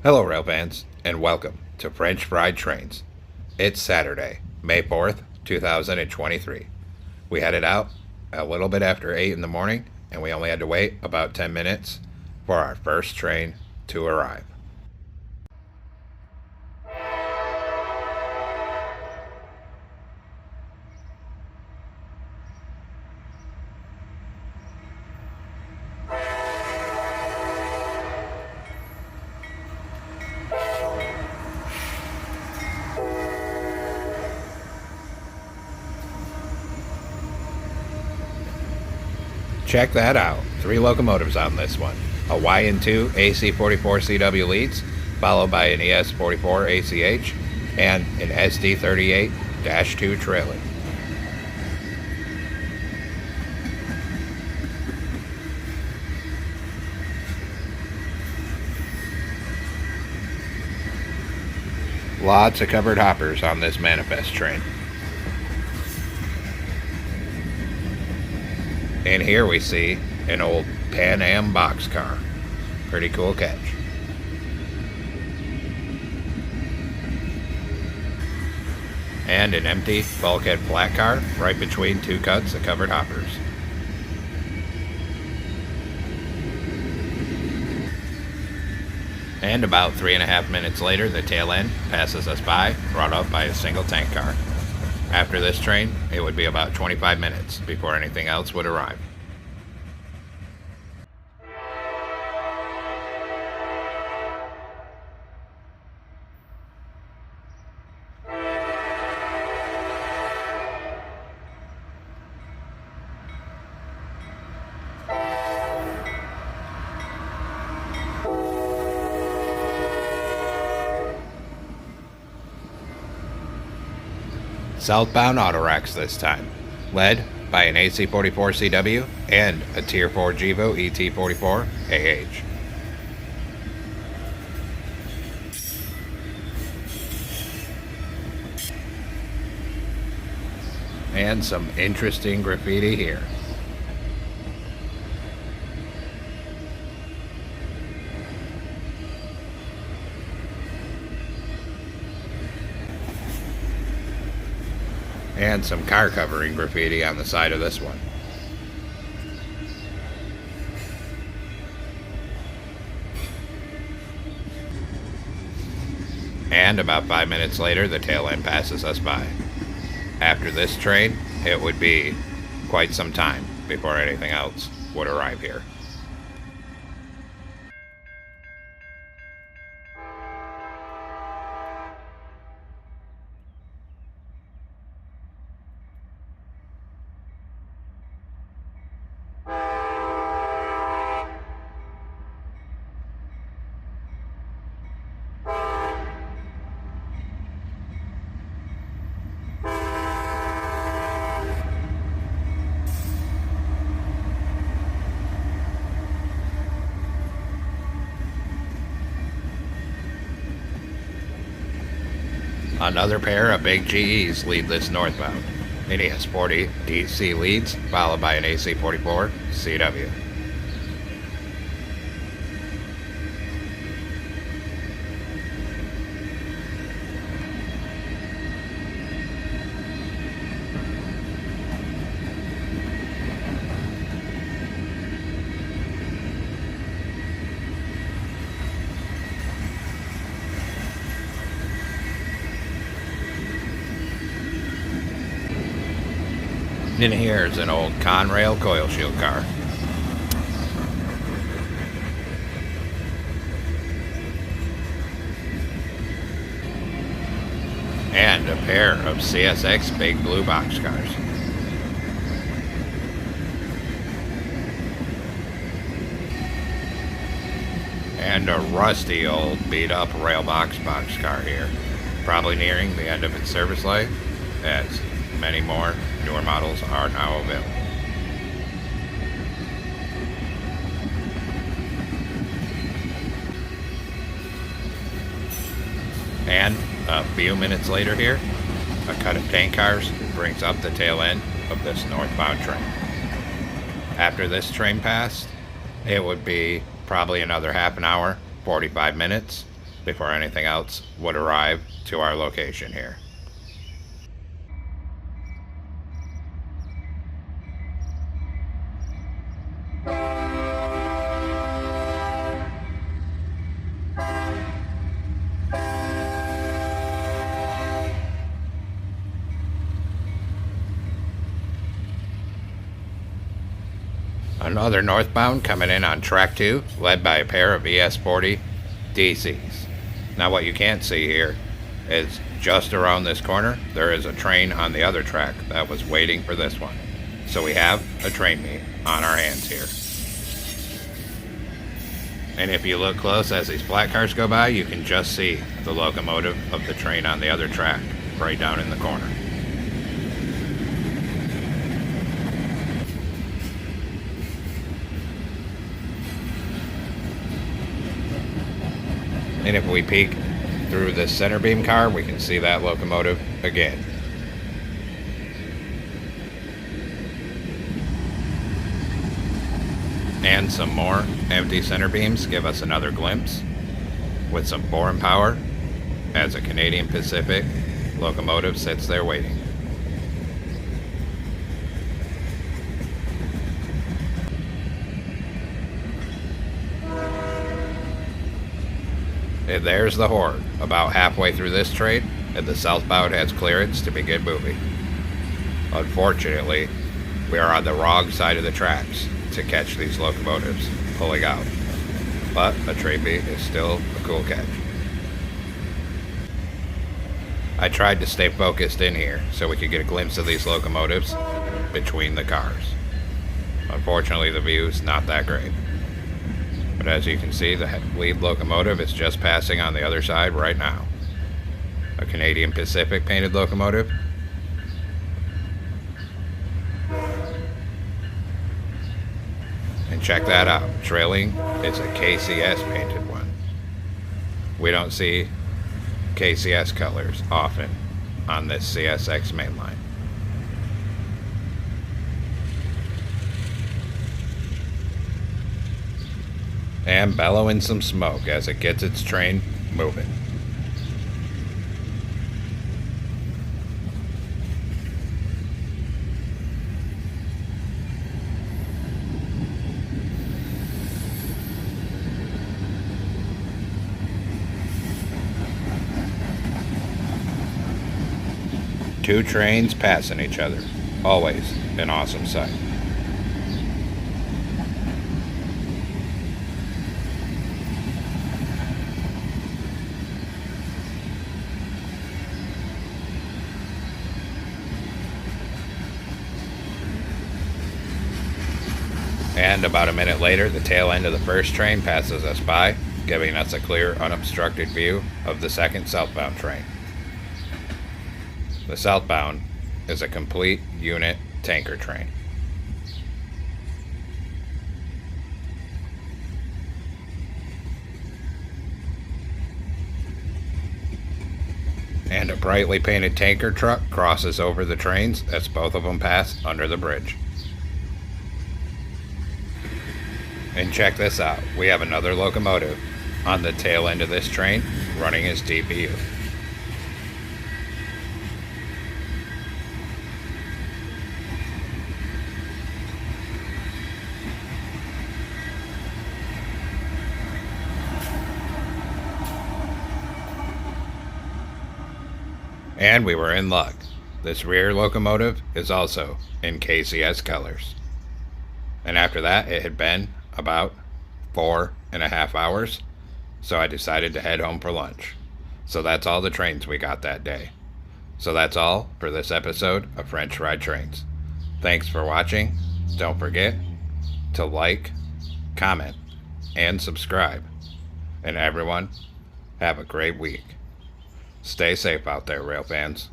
Hello, rail fans, and welcome to French Fried Trains. It's Saturday, May 4th, 2023. We headed out a little bit after 8 in the morning, and we only had to wait about 10 minutes for our first train to arrive. Check that out. 3 locomotives on this one. A YN2 AC44CW leads, followed by an ES44 ACH, and an SD38-2 trailer. Lots of covered hoppers on this manifest train. And here we see an old Pan Am boxcar. Pretty cool catch. And an empty bulkhead flat car right between 2 cuts of covered hoppers. And about 3.5 minutes later, the tail end passes us by, brought up by a single tank car. After this train, it would be about 25 minutes before anything else would arrive. Southbound autoracks this time, led by an AC44CW and a Tier 4 Gevo ET44 AH. And some interesting graffiti here. And some car covering graffiti on the side of this one. And about 5 minutes later, the tail end passes us by. After this train, it would be quite some time before anything else would arrive here. Another pair of big GEs lead this northbound. An ES40 DC leads, followed by an AC44 CW. In here is an old Conrail coil shield car. And a pair of CSX big blue boxcars. And a rusty old beat up rail boxcar here. Probably nearing the end of its service life, as many more newer models are now available. And a few minutes later here, a cut of tank cars brings up the tail end of this northbound train. After this train passed, it would be probably another half an hour, 45 minutes, before anything else would arrive to our location here. Another northbound coming in on track 2, led by a pair of ES40 DCs. Now what you can't see here is just around this corner, there is a train on the other track that was waiting for this one. So we have a train meet on our hands here. And if you look close as these black cars go by, you can just see the locomotive of the train on the other track right down in the corner. And if we peek through this center beam car, we can see that locomotive again. And some more empty center beams give us another glimpse with some foreign power as a Canadian Pacific locomotive sits there waiting. And there's the horde, about halfway through this train, and the southbound has clearance to begin moving. Unfortunately, we are on the wrong side of the tracks to catch these locomotives pulling out, but a train beat is still a cool catch. I tried to stay focused in here so we could get a glimpse of these locomotives between the cars. Unfortunately, the view's not that great. But as you can see, the lead locomotive is just passing on the other side right now. A Canadian Pacific painted locomotive. And check that out. Trailing is a KCS painted one. We don't see KCS colors often on this CSX mainline. And bellowing some smoke as it gets its train moving. Two trains passing each other. Always an awesome sight. And about a minute later, the tail end of the first train passes us by, giving us a clear, unobstructed view of the second southbound train. The southbound is a complete unit tanker train. And a brightly painted tanker truck crosses over the trains as both of them pass under the bridge. And check this out, we have another locomotive on the tail end of this train running as DPU. And we were in luck. This rear locomotive is also in KCS colors. And after that, it had been about 4.5 hours, so I decided to head home for lunch. So that's all the trains we got that day. So that's all for this episode of French Fried Trains. Thanks for watching. Don't forget to like, comment, and subscribe. And everyone, have a great week. Stay safe out there, rail fans.